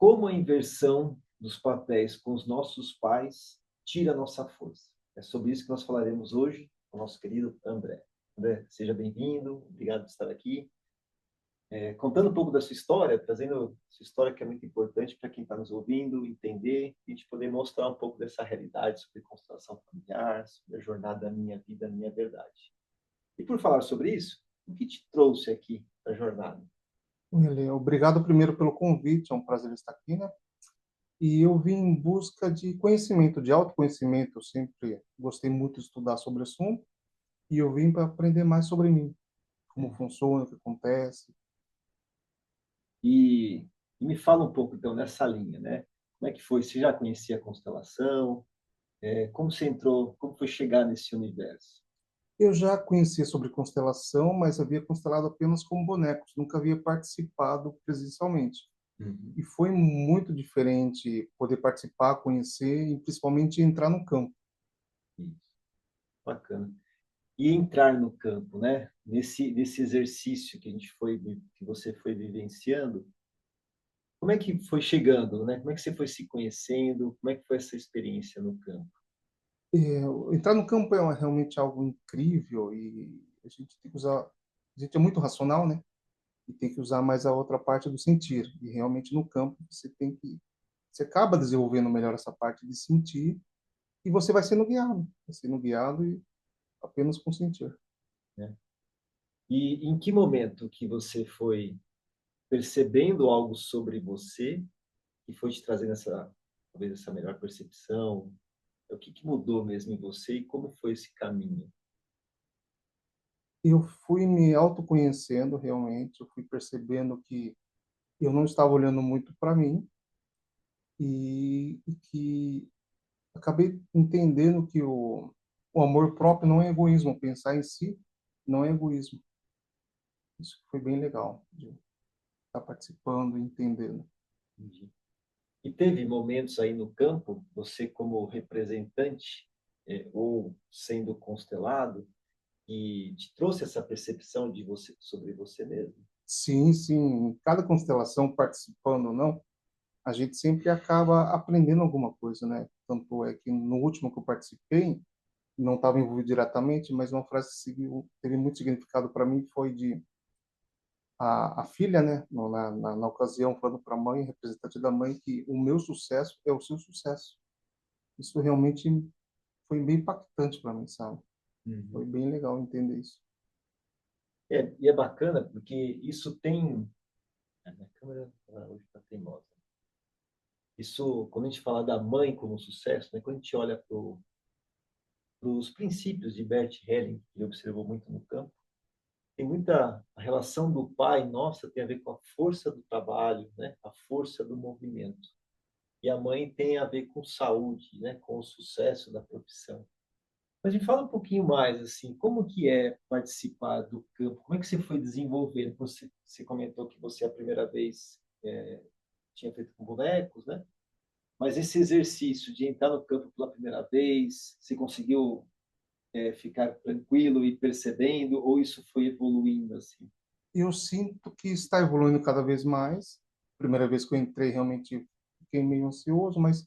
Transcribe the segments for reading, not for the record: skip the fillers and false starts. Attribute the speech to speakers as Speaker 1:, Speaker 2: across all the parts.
Speaker 1: como a inversão dos papéis com os nossos pais tira a nossa força. É sobre isso que nós falaremos hoje com o nosso querido André. André, seja bem-vindo, obrigado por estar aqui. Contando um pouco da sua história, trazendo sua história que é muito importante para quem está nos ouvindo, entender e a gente poder mostrar um pouco dessa realidade sobre constelação familiar, sobre a jornada da minha vida, minha verdade. E por falar sobre isso, o que te trouxe aqui para a jornada?
Speaker 2: Ele, obrigado primeiro pelo convite, é um prazer estar aqui, né? E eu vim em busca de conhecimento, de autoconhecimento. Eu sempre gostei muito de estudar sobre o assunto e eu vim para aprender mais sobre mim, como funciona, o que acontece.
Speaker 1: E, e me fala um pouco, então, nessa linha, né? Como é que foi? Você já conhecia a constelação? Como você entrou? Como foi chegar nesse universo?
Speaker 2: Eu já conhecia sobre constelação, mas havia constelado apenas com bonecos, nunca havia participado presencialmente.
Speaker 1: Uhum.
Speaker 2: E foi muito diferente poder participar, conhecer e principalmente entrar no campo.
Speaker 1: Isso, bacana. E entrar no campo, né? Nesse exercício que que você foi vivenciando, como é que foi chegando, né? Como é que você foi se conhecendo? Como é que foi essa experiência no campo?
Speaker 2: Entrar no campo é realmente algo incrível e a gente tem que usar, a gente é muito racional, né? E tem que usar mais a outra parte do sentir. E realmente no campo você acaba desenvolvendo melhor essa parte de sentir e você vai sendo guiado e apenas com sentir.
Speaker 1: Né? E em que momento que você foi percebendo algo sobre você que foi te trazendo talvez essa melhor percepção? O que mudou mesmo em você e como foi esse caminho?
Speaker 2: Eu fui me autoconhecendo realmente, eu fui percebendo que eu não estava olhando muito para mim e que acabei entendendo que o amor próprio não é egoísmo, pensar em si não é egoísmo. Isso foi bem legal de estar participando e entendendo.
Speaker 1: Entendi. E teve momentos aí no campo, você como representante, ou sendo constelado, que te trouxe essa percepção de você sobre você mesmo?
Speaker 2: Sim, sim, em cada constelação, participando ou não, a gente sempre acaba aprendendo alguma coisa, né? Tanto é que no último que eu participei, não estava envolvido diretamente, mas uma frase que teve muito significado para mim foi de a filha, né, na ocasião, falando para a mãe, representante da mãe, que o meu sucesso é o seu sucesso. Isso realmente foi bem impactante para mim, sabe? Foi
Speaker 1: Uhum.
Speaker 2: bem legal entender isso.
Speaker 1: E é bacana porque isso tem. A minha câmera hoje está teimosa. Isso, quando a gente fala da mãe como sucesso, né, quando a gente olha para os princípios de Bert Helling, que ele observou muito no campo, tem muita a relação do pai, nossa, tem a ver com a força do trabalho, né? A força do movimento. E a mãe tem a ver com saúde, né? Com o sucesso da profissão. Mas me fala um pouquinho mais, assim, como que é participar do campo? Como é que você foi desenvolvendo? Você comentou que você a primeira vez tinha feito com bonecos, né? Mas esse exercício de entrar no campo pela primeira vez, você conseguiu ficar tranquilo e percebendo, ou isso foi evoluindo assim?
Speaker 2: Eu sinto que está evoluindo cada vez mais. Primeira vez que eu entrei, realmente fiquei meio ansioso, mas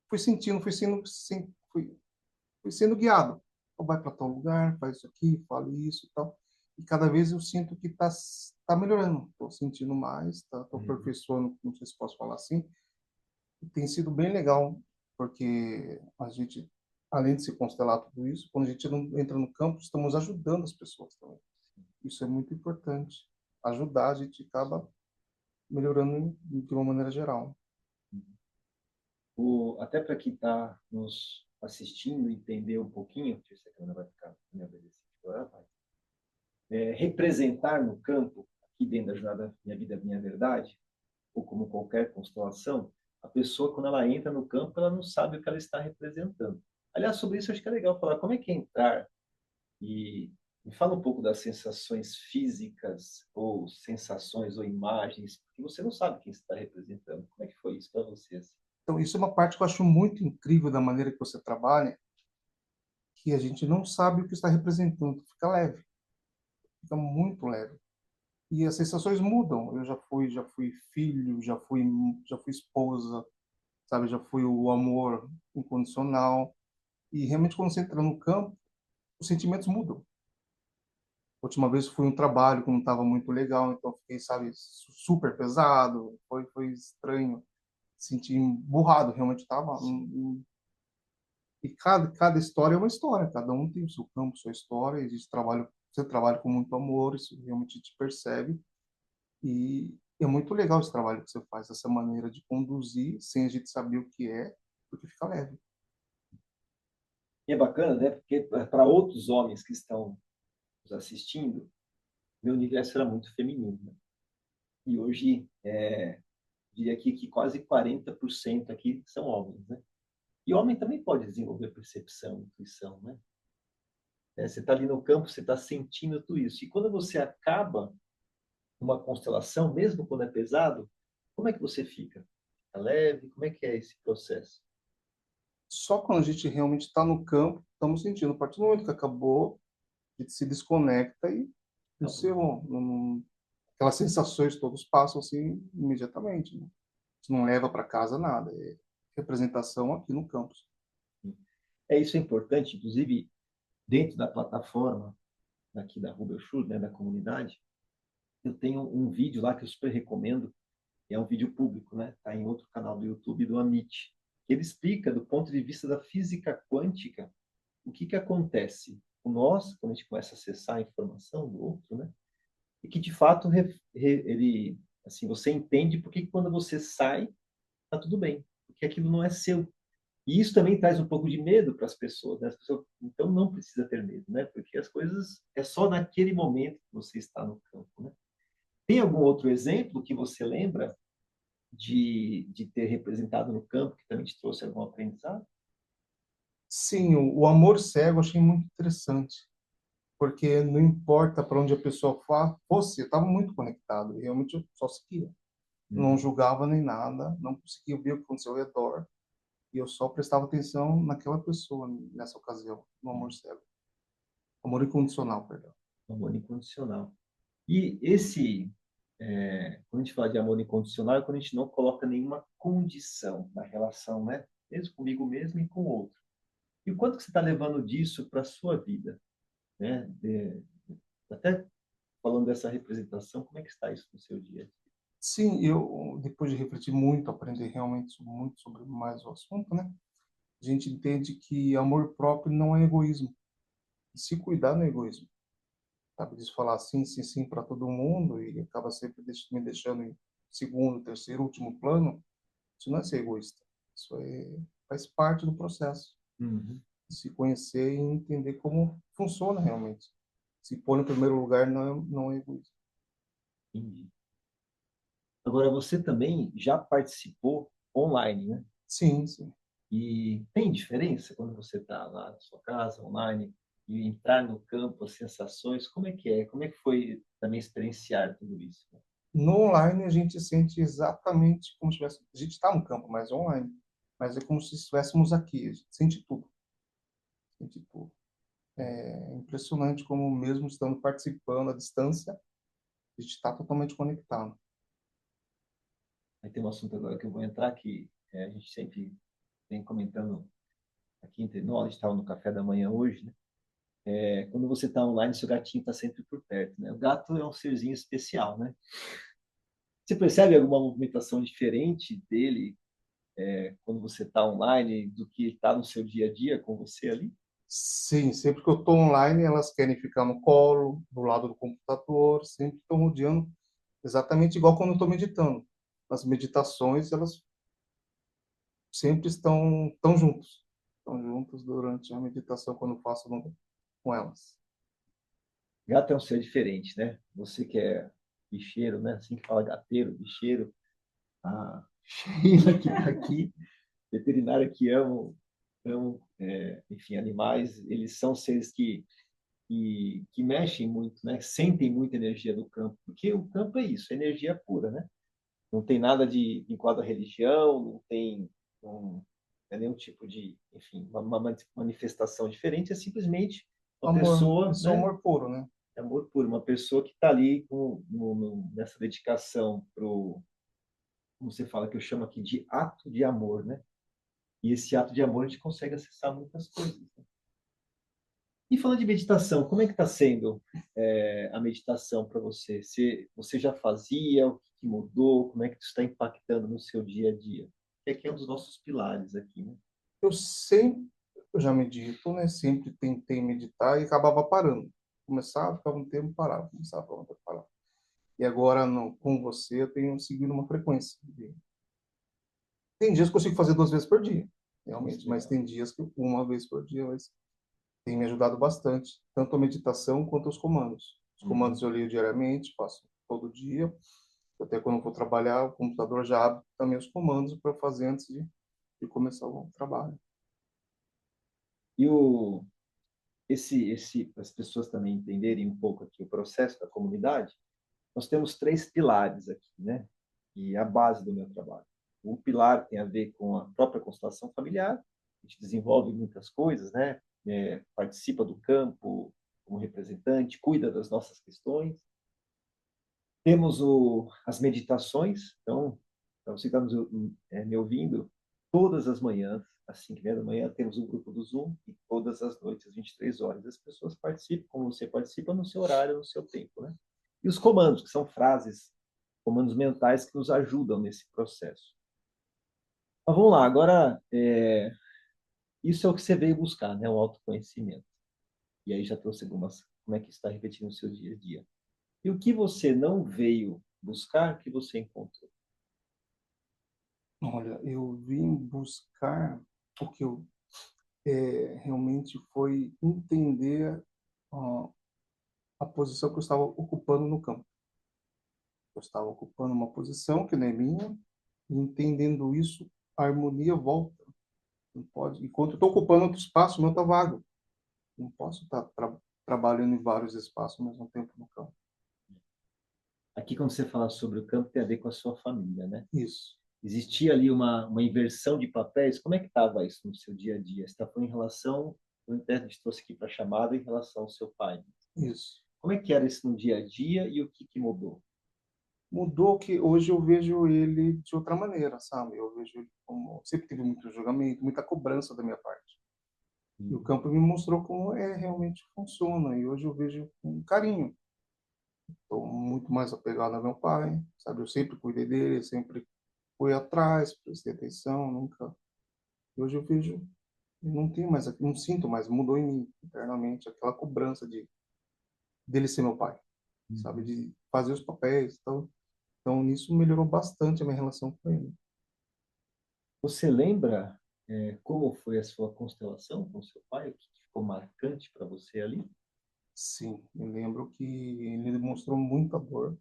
Speaker 2: fui sentindo, fui sendo guiado. Então, vai para tal lugar, faz isso aqui, fale isso e tal. E cada vez eu sinto que tá melhorando. Estou sentindo mais, tô
Speaker 1: Uhum.
Speaker 2: aperfeiçoando, não sei se posso falar assim. E tem sido bem legal, porque a gente, além de se constelar tudo isso, quando a gente entra no campo, estamos ajudando as pessoas também. Isso é muito importante. Ajudar, a gente acaba melhorando de uma maneira geral.
Speaker 1: Até para quem está nos assistindo entender um pouquinho, deixa eu ver se a câmera vai ficar me obedecer agora, vai. Representar no campo, aqui dentro da jornada Minha Vida, Minha Verdade, ou como qualquer constelação, a pessoa, quando ela entra no campo, ela não sabe o que ela está representando. Aliás, sobre isso, acho que é legal falar como é que é entrar e me fala um pouco das sensações físicas, ou sensações, ou imagens, porque você não sabe quem está representando. Como é que foi isso para você? Assim?
Speaker 2: Então, isso é uma parte que eu acho muito incrível da maneira que você trabalha, que a gente não sabe o que está representando. Fica leve, fica muito leve. E as sensações mudam. Eu já fui filho, já fui esposa, sabe? Já fui o amor incondicional. E realmente quando você entra no campo, os sentimentos mudam. A última vez fui um trabalho que não estava muito legal, então fiquei, sabe, super pesado, foi estranho, senti emburrado, realmente estava. E cada história é uma história, cada um tem o seu campo, sua história, existe trabalho, você trabalha com muito amor, isso realmente te percebe, e é muito legal esse trabalho que você faz, essa maneira de conduzir sem a gente saber o que é, porque fica leve.
Speaker 1: E é bacana, né? Porque para outros homens que estão nos assistindo, meu universo era muito feminino, né? E hoje, diria aqui que quase 40% aqui são homens, né? E homem também pode desenvolver percepção, intuição, né? Você está ali no campo, você está sentindo tudo isso. E quando você acaba uma constelação, mesmo quando é pesado, como é que você fica? Fica leve? Como é que é esse processo?
Speaker 2: Só quando a gente realmente está no campo, estamos sentindo. A partir do momento que acabou, a gente se desconecta e o
Speaker 1: Então,
Speaker 2: seu, aquelas sensações todas passam assim imediatamente, né? Você não leva para casa nada, é representação aqui no campus.
Speaker 1: isso é importante, inclusive dentro da plataforma aqui da Rubelschul, né, da comunidade, eu tenho um vídeo lá que eu super recomendo, é um vídeo público, né? Está em outro canal do YouTube do Amit. Ele explica, do ponto de vista da física quântica, o que acontece com nós, quando a gente começa a acessar a informação do outro, né? E que, de fato, ele, assim, você entende porque quando você sai, tá tudo bem, porque aquilo não é seu. E isso também traz um pouco de medo para as pessoas, né? As pessoas, então, não precisa ter medo, né? Porque as coisas é só naquele momento que você está no campo, né? Tem algum outro exemplo que você lembra de ter representado no campo que também te trouxe algum aprendizado?
Speaker 2: Sim, o amor cego eu achei muito interessante, porque não importa para onde a pessoa fosse, eu estava muito conectado, e realmente eu só seguia. Não
Speaker 1: Uhum.
Speaker 2: julgava nem nada, não conseguia ver o que acontecia ao redor, e eu só prestava atenção naquela pessoa nessa ocasião, no amor cego. Amor incondicional, perdão.
Speaker 1: Amor incondicional. E esse, quando a gente fala de amor incondicional, é quando a gente não coloca nenhuma condição na relação, né? Mesmo comigo mesmo e com o outro. E o quanto que você está levando disso para a sua vida, né? Até falando dessa representação, como é que está isso no seu dia?
Speaker 2: Sim, eu, depois de refletir muito, aprender realmente muito sobre mais o assunto, né? A gente entende que amor próprio não é egoísmo. Se cuidar não é egoísmo. Sabe, de falar sim, sim, sim para todo mundo e acaba sempre me deixando em segundo, terceiro, último plano, isso não é ser egoísta. Isso faz parte do processo.
Speaker 1: Uhum.
Speaker 2: Se conhecer e entender como funciona realmente. Se pôr no primeiro lugar não é egoísmo.
Speaker 1: Entendi. Agora, você também já participou online, né?
Speaker 2: Sim, sim.
Speaker 1: E tem diferença quando você está lá na sua casa, online, e entrar no campo, as sensações, como é que é? Como é que foi também experienciar tudo isso?
Speaker 2: No online a gente sente exatamente como se tivesse, a gente está no campo, mas online, mas é como se estivéssemos aqui, a gente sente tudo, sente tudo. É impressionante como mesmo estando participando à distância, a gente está totalmente conectado.
Speaker 1: Aí tem um assunto agora que eu vou entrar que a gente sempre vem comentando aqui entre nós, a gente estava no café da manhã hoje, né? Quando você está online, seu gatinho está sempre por perto, né? O gato é um serzinho especial, né? Você percebe alguma movimentação diferente dele quando você está online do que está no seu dia a dia com você ali?
Speaker 2: Sim, sempre que eu estou online, elas querem ficar no colo, do lado do computador, sempre estão rodeando, exatamente igual quando eu estou meditando. Nas meditações, elas sempre estão juntos durante a meditação quando eu faço com elas.
Speaker 1: Gato é um ser diferente, né? Você que é bicheiro, né? Assim que fala gateiro, bicheiro, a Sheila que está aqui, veterinária que amam enfim, animais, eles são seres que mexem muito, né? Sentem muita energia do campo, porque o campo é isso, é energia pura, né? Não tem nada de vinculado à religião, não é nenhum tipo de, enfim, uma manifestação diferente, é simplesmente uma
Speaker 2: Amor,
Speaker 1: pessoa,
Speaker 2: isso é
Speaker 1: né?
Speaker 2: amor puro, né?
Speaker 1: É amor puro, uma pessoa que está ali nessa dedicação como você fala, que eu chamo aqui de ato de amor, né? E esse ato de amor a gente consegue acessar muitas coisas, né? E falando de meditação, como é que está sendo a meditação para você? Você já fazia? O que mudou? Como é que isso está impactando no seu dia a dia? Que aqui é um dos nossos pilares aqui, né?
Speaker 2: Eu sempre, eu já medito, né? Sempre tentei meditar e acabava parando. Começava, ficava um tempo, parava. Começava, ficava um tempo, parava. E agora, com você, eu tenho seguido uma frequência. Tem dias que eu consigo fazer 2 vezes por dia,
Speaker 1: Nossa,
Speaker 2: realmente, mas
Speaker 1: legal.
Speaker 2: tem dias que uma vez por dia, mas tem me ajudado bastante, tanto a meditação quanto os comandos. Os comandos
Speaker 1: Uhum.
Speaker 2: eu leio diariamente, faço todo dia. Até quando eu vou trabalhar, o computador já abre também os comandos para fazer antes de começar o trabalho.
Speaker 1: E para as pessoas também entenderem um pouco aqui o processo da comunidade, nós temos três pilares aqui, né? E a base do meu trabalho. Um pilar tem a ver com a própria constelação familiar, a gente desenvolve muitas coisas, né? Participa do campo como representante, cuida das nossas questões. Temos as meditações, então, para você que está me ouvindo, todas as manhãs, às 5h30 da manhã, temos um grupo do Zoom e todas as noites, às 23 horas, as pessoas participam, como você participa, no seu horário, no seu tempo, né? E os comandos, que são frases, comandos mentais que nos ajudam nesse processo. Mas vamos lá, agora, isso é o que você veio buscar, né? O autoconhecimento. E aí já trouxe algumas, como é que está repetindo no seu dia a dia. E o que você não veio buscar, que você encontrou?
Speaker 2: Olha, eu vim buscar o que eu realmente foi entender ó, a posição que eu estava ocupando no campo. Eu estava ocupando uma posição que não é minha, e entendendo isso, a harmonia volta. Não pode, enquanto eu estou ocupando outro espaço, o meu está vago. Não posso estar trabalhando em vários espaços ao mesmo tempo no campo.
Speaker 1: Aqui, quando você fala sobre o campo, tem a ver com a sua família, né?
Speaker 2: Isso,
Speaker 1: Existia ali uma inversão de papéis. Como é que estava isso no seu dia a dia? Você está falando em relação, o intérprete trouxe aqui para a chamada, em relação ao seu pai.
Speaker 2: isso.
Speaker 1: Como é que era isso no dia a dia e o que mudou?
Speaker 2: Mudou que hoje eu vejo ele de outra maneira, sabe? Eu vejo ele como sempre teve muito julgamento, muita cobrança da minha parte. E o
Speaker 1: Uhum.
Speaker 2: campo me mostrou como realmente funciona. E hoje eu vejo com carinho. Estou muito mais apegado ao meu pai, sabe? Eu sempre cuidei dele, sempre fui atrás, prestei atenção, nunca. E hoje eu vejo, não tenho mais, não sinto mais, mudou em mim internamente aquela cobrança dele ser meu pai, sabe?
Speaker 1: Uhum.
Speaker 2: De fazer os papéis, então nisso melhorou bastante a minha relação com ele.
Speaker 1: Você lembra, como foi a sua constelação com seu pai? O que ficou marcante para você ali?
Speaker 2: Sim, eu lembro que ele demonstrou muita dor.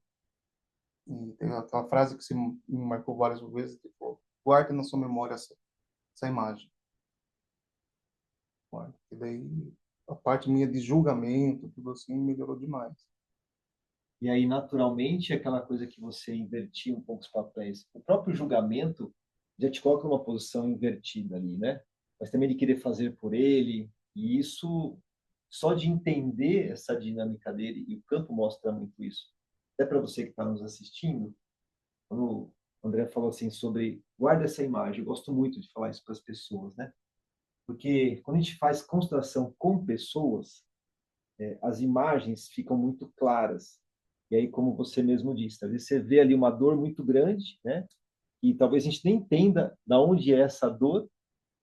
Speaker 2: E tem aquela frase que se me marcou várias vezes, tipo, guarde na sua memória essa imagem. Guarde. E daí a parte minha de julgamento, tudo assim, melhorou demais.
Speaker 1: E aí, naturalmente, aquela coisa que você invertia um pouco os papéis, o próprio julgamento já te coloca numa posição invertida ali, né? Mas também de querer fazer por ele, e isso, só de entender essa dinâmica dele, e o campo mostra muito isso. Até para você que está nos assistindo, quando o André falou assim sobre guarda essa imagem, eu gosto muito de falar isso para as pessoas, né? Porque quando a gente faz constelação com pessoas, as imagens ficam muito claras. E aí, como você mesmo disse, às vezes você vê ali uma dor muito grande, né? E talvez a gente nem entenda da onde é essa dor,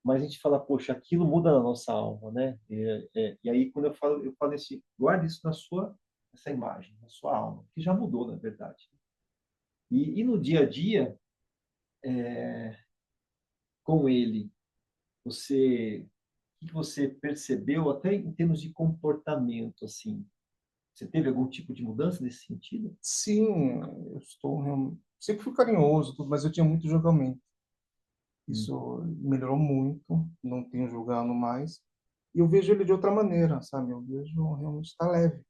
Speaker 1: mas a gente fala, poxa, aquilo muda na nossa alma, né? E aí, quando eu falo assim, guarde isso essa imagem, na sua alma, que já mudou, na verdade. E no dia a dia, com ele, você, o que você percebeu, até em termos de comportamento, assim? Você teve algum tipo de mudança nesse sentido?
Speaker 2: Sim, eu estou sempre fui carinhoso, tudo, mas eu tinha muito julgamento.
Speaker 1: Uhum.
Speaker 2: Isso melhorou muito, não tenho julgando mais. E eu vejo ele de outra maneira, sabe? Eu vejo realmente está leve.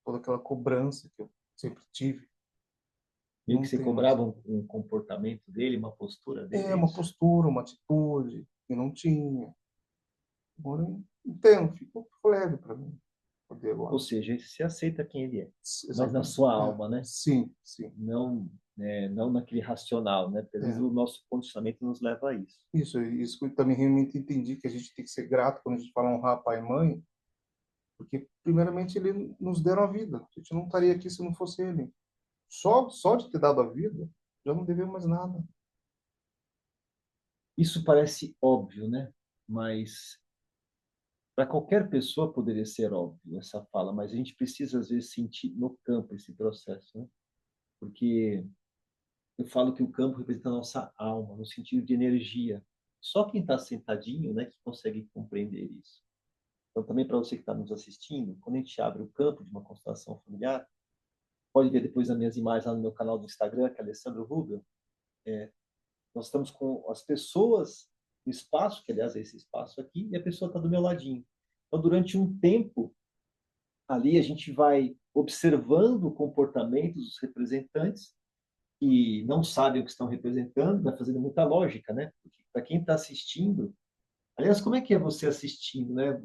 Speaker 2: Toda aquela cobrança que eu sempre tive,
Speaker 1: Meio que
Speaker 2: não
Speaker 1: você
Speaker 2: tem mais.
Speaker 1: cobrava um comportamento dele, uma postura dele,
Speaker 2: É
Speaker 1: é
Speaker 2: uma
Speaker 1: isso?
Speaker 2: postura, uma atitude que não tinha. Agora eu entendo, ficou leve para mim. poder
Speaker 1: Ou
Speaker 2: agora.
Speaker 1: seja, você aceita quem ele é, mas na
Speaker 2: Exatamente.
Speaker 1: sua
Speaker 2: É,
Speaker 1: alma, né?
Speaker 2: sim, sim.
Speaker 1: Não, não naquele racional, né? Porque às vezes
Speaker 2: É.
Speaker 1: o nosso condicionamento nos leva a isso.
Speaker 2: Isso que eu também realmente entendi, que a gente tem que ser grato quando a gente fala honrar pai e mãe, porque primeiramente ele nos deram a vida. A gente não estaria aqui se não fosse ele. Só de ter dado a vida, já não devemos mais nada.
Speaker 1: Isso parece óbvio, né? Mas para qualquer pessoa poderia ser óbvio essa fala, mas a gente precisa às vezes sentir no campo esse processo, né? Porque eu falo que o campo representa a nossa alma, no sentido de energia. Só quem está sentadinho, né, que consegue compreender isso. Então, também para você que está nos assistindo, quando a gente abre o campo de uma constelação familiar, pode ver depois as minhas imagens lá no meu canal do Instagram, que é Alessandro Rubio. Nós estamos com as pessoas no espaço, que aliás é esse espaço aqui, e a pessoa está do meu ladinho. Então, durante um tempo, ali a gente vai observando o comportamento dos representantes que não sabem o que estão representando, vai fazendo muita lógica, né? Porque para quem está assistindo, aliás, como é que é você assistindo, né?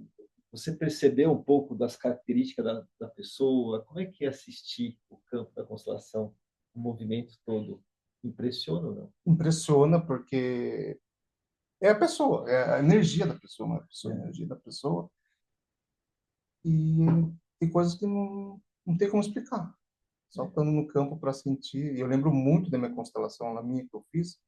Speaker 1: Você percebeu um pouco das características da pessoa? Como é que é assistir o campo da constelação, o movimento todo? Impressiona ou não?
Speaker 2: Impressiona porque é a pessoa, é a energia da pessoa, não é a pessoa, é a
Speaker 1: É,
Speaker 2: energia da pessoa. E tem coisas que não tem como explicar. Só
Speaker 1: é.
Speaker 2: estando no campo para sentir. E eu lembro muito da minha constelação, na minha que eu fiz,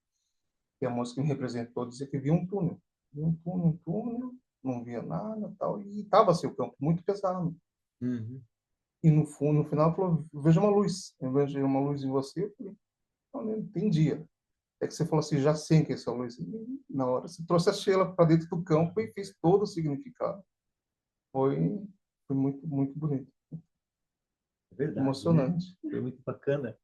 Speaker 2: que a moça que me representou dizia que via um túnel. Via um túnel, não via nada tal. E estava assim, o campo muito pesado.
Speaker 1: Uhum.
Speaker 2: E no fundo, no final, ela falou: veja uma luz. Eu vejo uma luz em você. Eu falei: não, não entendia. É que você falou assim: já sei que é essa luz. E na hora, você trouxe a Sheila para dentro do campo e fez todo o significado. Foi, foi muito, muito bonito.
Speaker 1: É verdade, né?
Speaker 2: Emocionante.
Speaker 1: Foi muito bacana,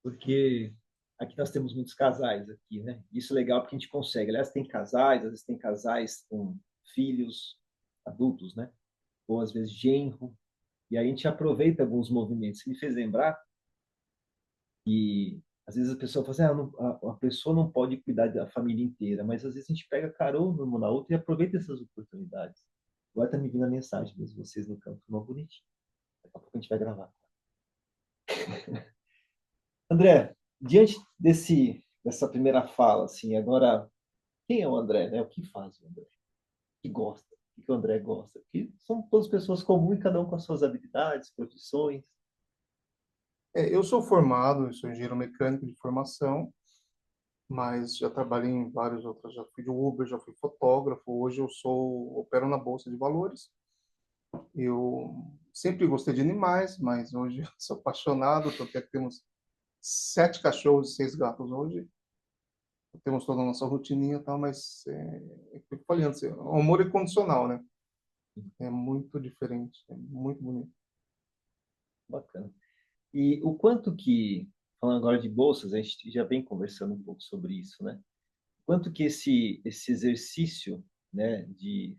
Speaker 1: porque aqui nós temos muitos casais aqui, né? Isso é legal porque a gente consegue. Aliás, tem casais, às vezes tem casais com filhos adultos, né? Ou às vezes genro. E aí a gente aproveita alguns movimentos. Isso me fez lembrar que às vezes a pessoa fala assim, a pessoa não pode cuidar da família inteira, mas às vezes a gente pega carona uma na outra e aproveita essas oportunidades. Agora tá me vindo a mensagem mesmo, vocês no campo, não bonitinho. Daqui a pouco a gente vai gravar. André, diante dessa primeira fala, assim, agora, quem é o André, né? O que faz o André? O que gosta? O que o André gosta? Porque são todas pessoas comuns, cada um com as suas habilidades, profissões.
Speaker 2: É, eu sou formado, eu sou engenheiro mecânico de formação, mas já trabalhei em vários outros, já fui de Uber, já fui fotógrafo, hoje eu opero na Bolsa de Valores. Eu sempre gostei de animais, mas hoje eu sou apaixonado, tanto é que temos 7 cachorros e 6 gatos hoje. Temos toda a nossa rotininha e tal, mas é o que eu falei antes, o amor é condicional, né? É muito diferente, é muito bonito.
Speaker 1: Bacana. E o quanto que, falando agora de bolsas, a gente já vem conversando um pouco sobre isso, né? Quanto que esse exercício, né,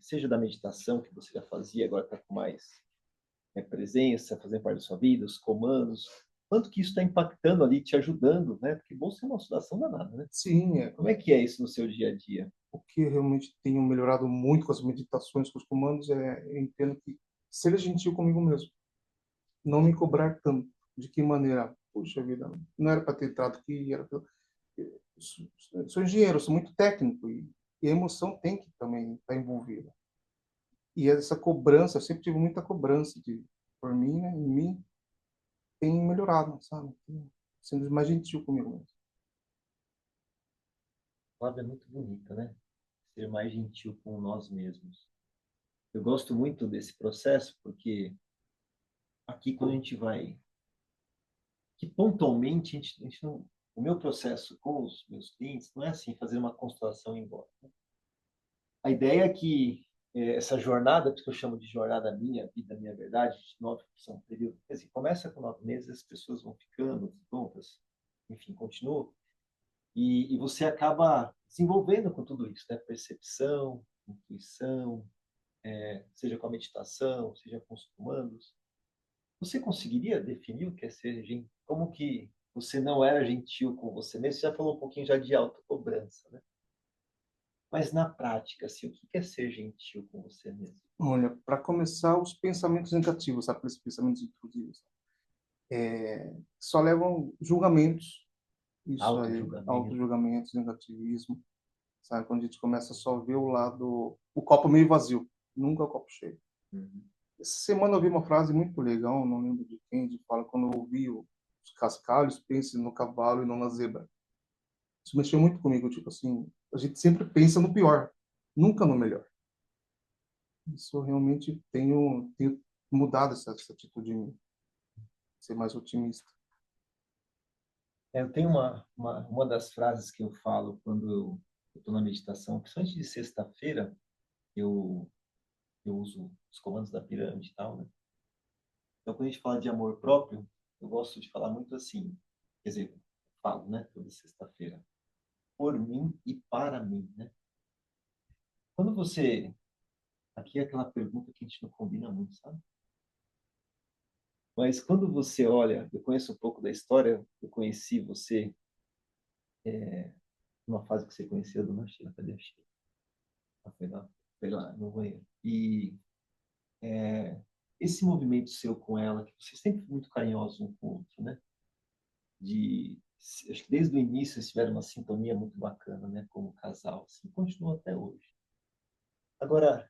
Speaker 1: seja da meditação que você já fazia, agora está com mais presença, fazendo parte da sua vida, os comandos, quanto que isso está impactando ali, te ajudando, né? Porque bolsa é uma estudação danada, né?
Speaker 2: Sim,
Speaker 1: Como é que é isso no seu dia a dia?
Speaker 2: o que eu realmente tenho melhorado muito com as meditações, com os comandos, eu entendo que ser gentil comigo mesmo, não me cobrar tanto. De que maneira? Puxa vida, não era para ter entrado aqui, era pra... sou engenheiro, sou muito técnico e a emoção tem que também estar envolvida. E essa cobrança, eu sempre tive muita cobrança por mim, né, em mim, tem melhorado, sabe? Sendo mais gentil comigo mesmo.
Speaker 1: A palavra é muito bonita, né? Ser mais gentil com nós mesmos. Eu gosto muito desse processo porque aqui quando a gente vai, que pontualmente a gente não, o meu processo com os meus clientes não é assim fazer uma constelação e ir embora. A ideia é que essa jornada, que eu chamo de jornada minha, vida minha verdade, de 9 são um período, quer dizer, começa com 9 meses, as pessoas vão ficando prontas, enfim, continua, e você acaba desenvolvendo com tudo isso, né? Percepção, intuição, seja com a meditação, seja com os comandos. Você conseguiria definir o que é ser gentil? Como que você não era gentil com você mesmo? Você já falou um pouquinho já de autocobrança, né? Mas na prática, assim, o que é ser gentil com você mesmo?
Speaker 2: Olha, para começar, os pensamentos negativos, sabe, aqueles pensamentos intrusivos, só levam julgamentos, isso aí,
Speaker 1: Auto-julgamento.
Speaker 2: auto-julgamentos, negativismo, sabe, quando a gente começa a só ver o lado, o copo meio vazio, nunca o copo cheio.
Speaker 1: Uhum.
Speaker 2: Essa semana eu vi uma frase muito legal, não lembro de quem, de fala, quando eu ouvi os cascalhos, pense no cavalo e não na zebra. Isso mexeu muito comigo, tipo assim, a gente sempre pensa no pior, nunca no melhor. Isso realmente tenho mudado essa atitude em mim, ser mais otimista.
Speaker 1: Eu tenho uma das frases que eu falo quando eu estou na meditação, principalmente de sexta-feira, eu, eu uso os comandos da pirâmide e tal, né? Então, quando a gente fala de amor próprio, eu gosto de falar muito assim, quer dizer, falo, né, toda sexta-feira, por mim e para mim, né? Quando você, aqui é aquela pergunta que a gente não combina muito, sabe? Mas quando você olha, eu conheço um pouco da história, eu conheci você numa fase que você conhecia do Sheila, cadê a Sheila? Ah, foi lá no banheiro. E esse movimento seu com ela, que vocês sempre foram muito carinhosos um com o outro, né? De, acho que desde o início vocês tiveram uma sintonia muito bacana, né? Como casal, assim, continua até hoje. Agora,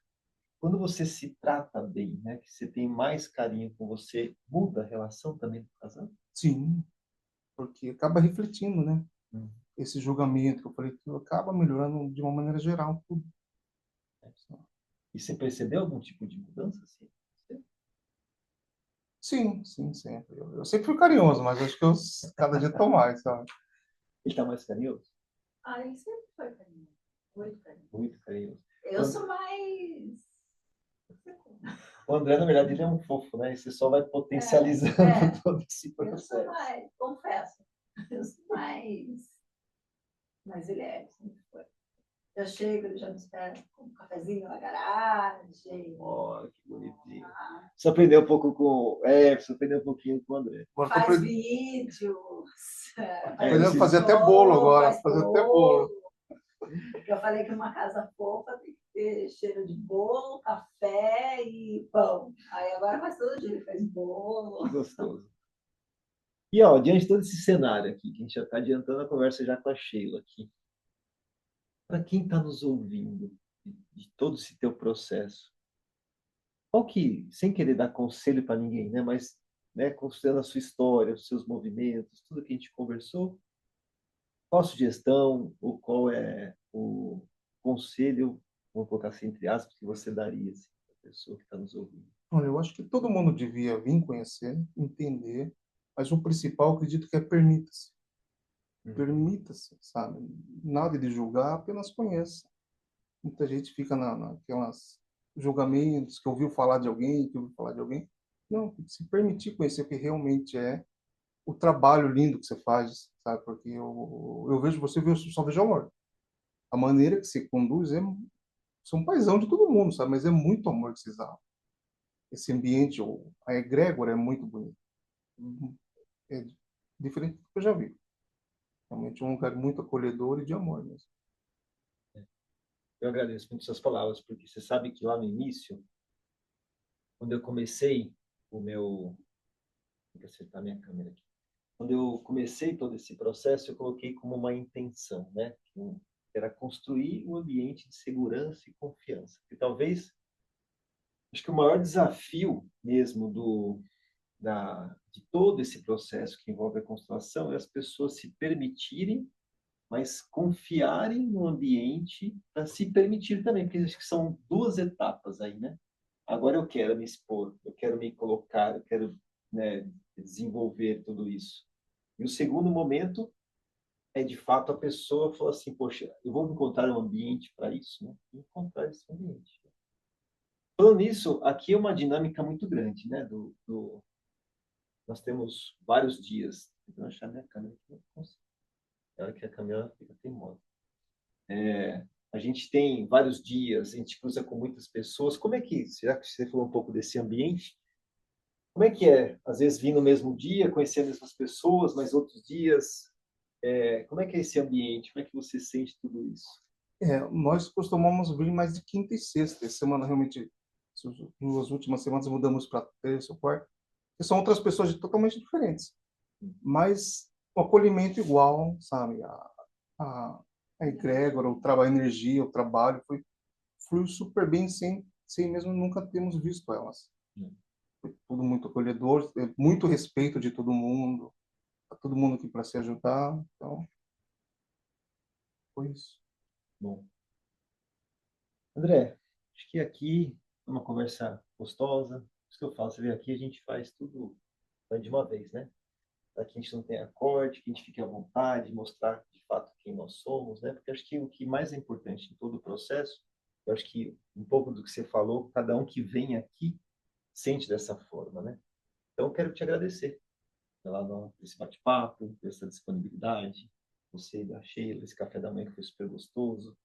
Speaker 1: quando você se trata bem, né? Que você tem mais carinho com você, muda a relação também do casal?
Speaker 2: Sim, porque acaba refletindo, né?
Speaker 1: Hum.
Speaker 2: Esse julgamento que eu falei, que acaba melhorando de uma maneira geral tudo.
Speaker 1: E você percebeu algum tipo de mudança, assim?
Speaker 2: Sim, sim, sempre. Eu sempre fui carinhoso, mas acho que eu cada dia tô mais, sabe?
Speaker 1: Ele está mais carinhoso?
Speaker 3: Ah, ele sempre foi carinhoso. Muito carinhoso.
Speaker 1: Muito carinhoso.
Speaker 3: Eu sou mais.
Speaker 1: O André, na verdade, ele é um fofo, né? E você só vai potencializando todo esse
Speaker 3: Eu sou
Speaker 1: processo.
Speaker 3: mais, confesso, eu sou mais. Mas ele é, sempre foi. Eu chego, ele já me espera com um cafezinho na garagem.
Speaker 1: Ó, que bonitinho. Você aprendeu um pouco com. É, você aprendeu um pouquinho com o André.
Speaker 2: Agora
Speaker 3: Faz vídeos.
Speaker 2: tô aprendendo a fazer até bolo agora,
Speaker 3: faz
Speaker 2: fazer até bolo.
Speaker 3: Eu falei que uma casa fofa tem que ter cheiro de bolo, café e pão. Aí agora faz todo dia, ele faz bolo.
Speaker 1: Que gostoso. E, ó, diante de todo esse cenário aqui, que a gente já está adiantando a conversa já com a Sheila aqui, para quem está nos ouvindo de todo esse teu processo, qual que, sem querer dar conselho para ninguém, né, mas né, considerando a sua história, os seus movimentos, tudo que a gente conversou, qual a sugestão ou qual é o conselho, vou colocar assim entre aspas, que você daria assim, para a pessoa que está nos ouvindo?
Speaker 2: Olha, eu acho que todo mundo devia vir conhecer, entender, mas o principal, eu acredito que é permita-se.
Speaker 1: Uhum.
Speaker 2: Permita-se, sabe? Nada de julgar, apenas conheça. Muita gente fica naquelas julgamentos, que ouviu falar de alguém, que ouviu falar de alguém. Não, se permitir conhecer o que realmente é o trabalho lindo que você faz, sabe? Porque eu vejo você, eu só vejo amor. A maneira que você conduz são paisão de todo mundo, sabe? Mas é muito amor que vocês dão. Esse ambiente, a egrégora é muito bonita. É diferente do que eu já vi. Realmente é um lugar muito acolhedor e de amor mesmo.
Speaker 1: Eu agradeço muito suas palavras, porque você sabe que lá no início, quando eu comecei o meu. Vou acertar minha câmera aqui. Quando eu comecei todo esse processo, eu coloquei como uma intenção, né? Que era construir um ambiente de segurança e confiança. E talvez, acho que o maior desafio mesmo de todo esse processo que envolve a construção é as pessoas se permitirem, mas confiarem no ambiente para se permitir também, porque acho que são duas etapas aí, né? Agora eu quero me expor, eu quero me colocar, eu quero, né, desenvolver tudo isso. E o segundo momento é, de fato, a pessoa falou assim, poxa, eu vou encontrar um ambiente para isso, né? Encontrar esse ambiente. Falando nisso, aqui é uma dinâmica muito grande, né? Nós temos vários dias. Vou achar minha câmera aqui, não consigo. É hora que a câmera fica teimosa. A gente tem vários dias, a gente cruza com muitas pessoas. Como é que, será que você falou um pouco desse ambiente? Como é que é? Às vezes vir no mesmo dia, conhecer as mesmas pessoas, mas outros dias. Como é que é esse ambiente? Como é que você sente tudo isso?
Speaker 2: Nós costumamos vir mais de quinta e sexta. Essa semana realmente Nas últimas semanas mudamos para terça ou quarta, que são outras pessoas totalmente diferentes, mas o acolhimento igual, sabe? A, a egrégora, o trabalho, a energia, o trabalho foi super bem sem mesmo nunca termos visto elas. Foi tudo muito acolhedor, muito respeito de todo mundo, tá todo mundo aqui para se ajudar, então foi isso.
Speaker 1: Bom, André, acho que aqui é uma conversa gostosa. Isso que eu falo, você vê aqui, a gente faz tudo de uma vez, né? Para que a gente não tenha corte, que a gente fique à vontade, mostrar de fato quem nós somos, né? Porque acho que o que mais é importante em todo o processo, eu acho que um pouco do que você falou, cada um que vem aqui sente dessa forma, né? Então, eu quero te agradecer pela esse bate-papo, por essa disponibilidade, você da Sheila, esse café da manhã que foi super gostoso.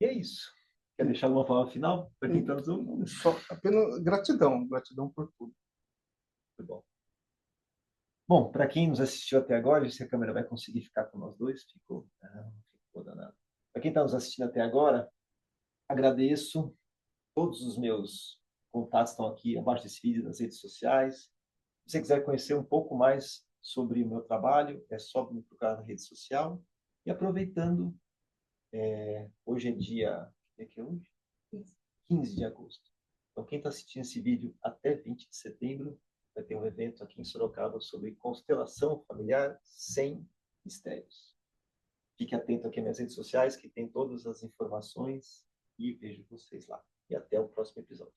Speaker 1: E é isso. Quer deixar alguma palavra final para quem está nos ouvindo?
Speaker 2: Só apenas gratidão, gratidão por tudo.
Speaker 1: Foi bom. Bom, para quem nos assistiu até agora, se a câmera vai conseguir ficar com nós dois, ficou danado. Para quem está nos assistindo até agora, agradeço. Todos os meus contatos estão aqui abaixo desse vídeo nas redes sociais. Se você quiser conhecer um pouco mais sobre o meu trabalho, é só me procurar na rede social. E aproveitando, hoje é dia, que é hoje? 15 de agosto. Então, quem está assistindo esse vídeo até 20 de setembro, vai ter um evento aqui em Sorocaba sobre constelação familiar sem mistérios. Fique atento aqui nas minhas redes sociais, que tem todas as informações, e vejo vocês lá. E até o próximo episódio.